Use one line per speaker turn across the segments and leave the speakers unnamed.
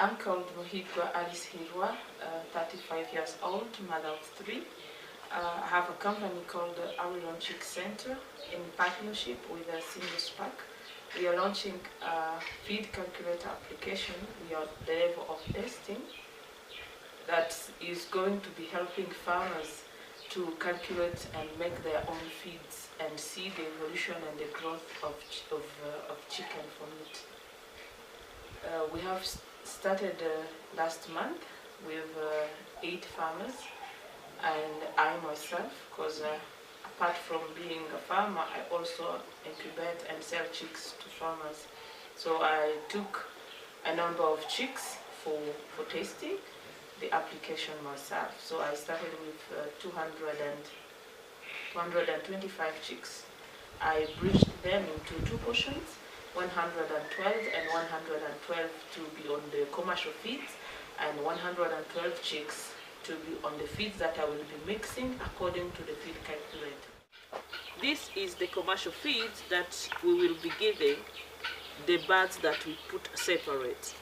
I'm called Mohigwa Alice Hirwa, 35 years old, mother of 3. I have a company called the Arilon Chick Center in partnership with a single SPAC. We are launching a feed calculator application. We are at the level of testing that is going to be helping farmers to calculate and make their own feeds and see the evolution and the growth of chicken from it. We have started last month with 8 farmers, and I myself, because apart from being a farmer, I also incubate and sell chicks to farmers. So I took a number of chicks for testing the application myself. So I started with 225 chicks. I breached them into 2 portions, 112 and 112 to be on the commercial feeds, and 112 chicks to be on the feeds that I will be mixing according to the feed calculator. This is the commercial feeds that we will be giving the birds that we put separate.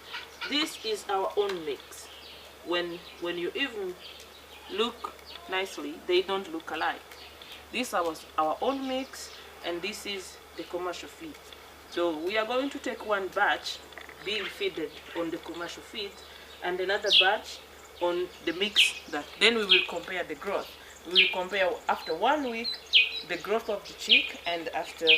This is our own mix. When you even look nicely, they don't look alike. This is our own mix, and this is the commercial feed. So we are going to take one batch being feeded on the commercial feed and another batch on the mix. Then we will compare the growth. We will compare after 1 week the growth of the chick, and after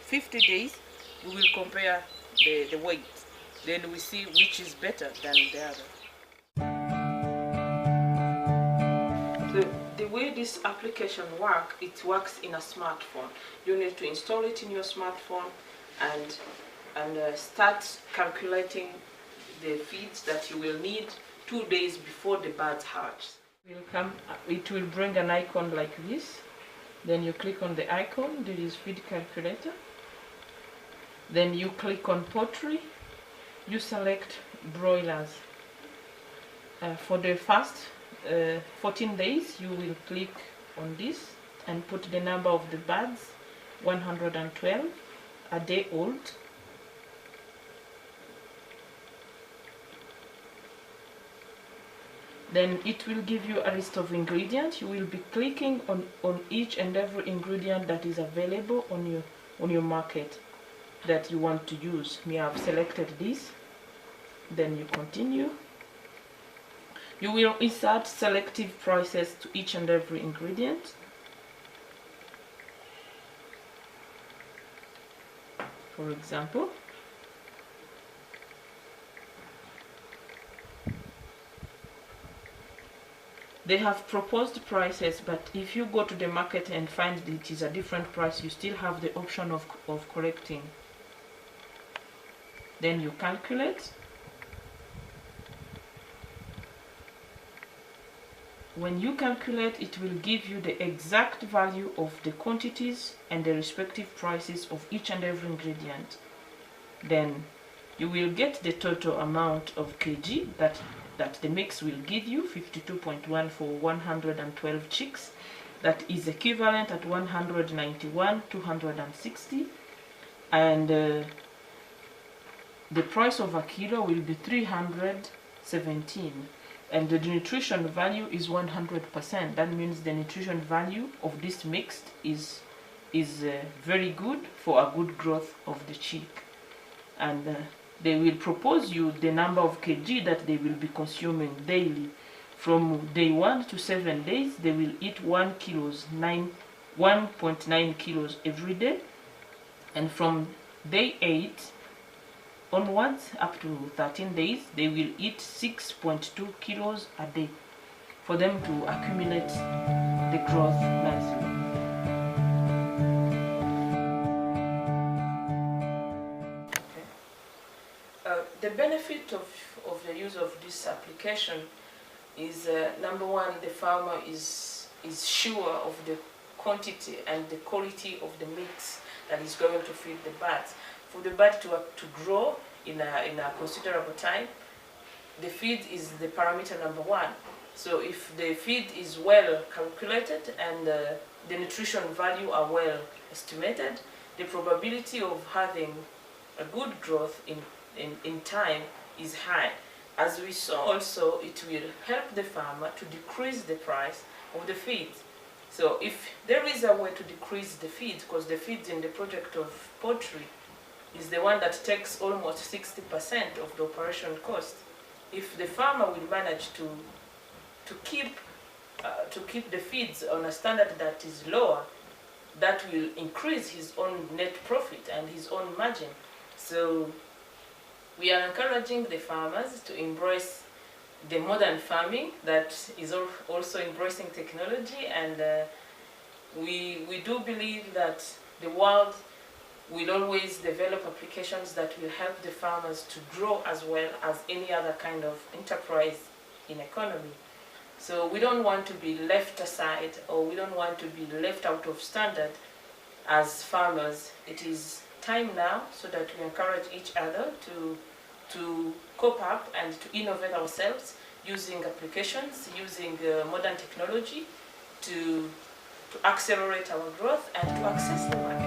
50 days we will compare the weight. Then we see which is better than the other. The way this application works, it works in a smartphone. You need to install it in your smartphone and start calculating the feeds that you will need 2 days before the birds hatch. It will bring an icon like this. Then you click on the icon, there is feed calculator. Then you click on poultry. You select broilers. For the first 14 days, you will click on this and put the number of the birds, 112, a day old. Then it will give you a list of ingredients. You will be clicking on each and every ingredient that is available on your market that you want to use. We have selected this. Then you continue. You will insert selective prices to each and every ingredient. For example, they have proposed prices, but if you go to the market and find it is a different price, you still have the option of correcting. Then you calculate. When you calculate, it will give you the exact value of the quantities and the respective prices of each and every ingredient. Then you will get the total amount of kg that the mix will give you, 52.1 for 112 chicks. That is equivalent at 191,260, and the price of a kilo will be 317. And the nutrition value is 100%. That means the nutrition value of this mix is very good for a good growth of the chick. And they will propose you the number of kg that they will be consuming daily. From day 1 to 7 days, they will eat 1.9 kilos every day. And from day 8 onwards, up to 13 days, they will eat 6.2 kilos a day for them to accumulate the growth nicely. The benefit of the use of this application is, number one, the farmer is sure of the quantity and the quality of the mix that is going to feed the birds. For the bird to grow in a considerable time, the feed is the parameter number 1. So if the feed is well calculated and the nutrition value are well estimated, the probability of having a good growth in time is high. As we saw also, it will help the farmer to decrease the price of the feed. So if there is a way to decrease the feed, because the feed in the project of poultry is the one that takes almost 60% of the operation cost. If the farmer will manage to keep the feeds on a standard that is lower, that will increase his own net profit and his own margin. So we are encouraging the farmers to embrace the modern farming that is also embracing technology, and we do believe that the world will always develop applications that will help the farmers to grow as well as any other kind of enterprise in economy. So we don't want to be left aside, or we don't want to be left out of standard as farmers. It is time now so that we encourage each other to cope up and to innovate ourselves using applications, using modern technology to accelerate our growth and to access the market.